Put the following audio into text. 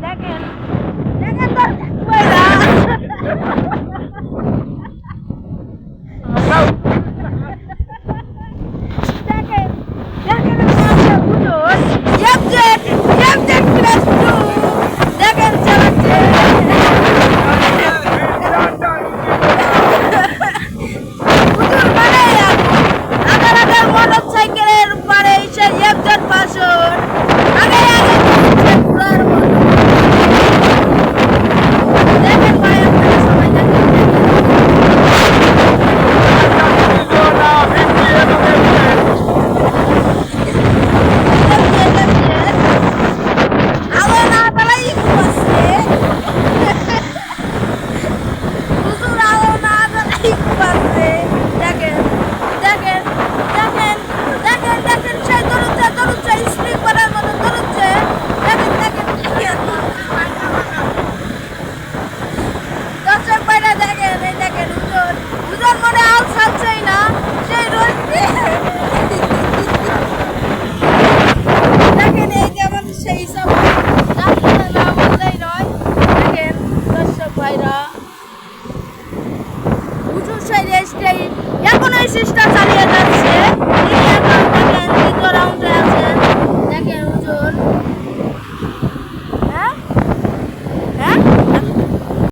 দেখেন দেখেন মোটরসাইকেলের উপরে এসে একজন পাশর আগে আগে ঘোরার মতো দেখেন ভাই আপনারা সবাই দেখেন আলো না বেলাই ঘুমাচ্ছে হুজুর আলো না বেলাই ঘুমাচ্ছে দেখেন দেখেন দেখেন দেখেন দেখেন সে দৌড়চ্ছে স্প্রিং করার মতো দৌড়চ্ছে দেখেন দেখেন দর্শক ভাইরা দেখেন এই দেখেন হুজুর হুজুর মনে আল ছাড়ছেই না সেই রোদ দেখেন এই যেমন সেই সব রাস্তাটা না বললেই নয় দেখেন দর্শক ভাইরা হুজুর সেই রেসটাই এখন এই চেষ্টা চালিয়ে যাচ্ছে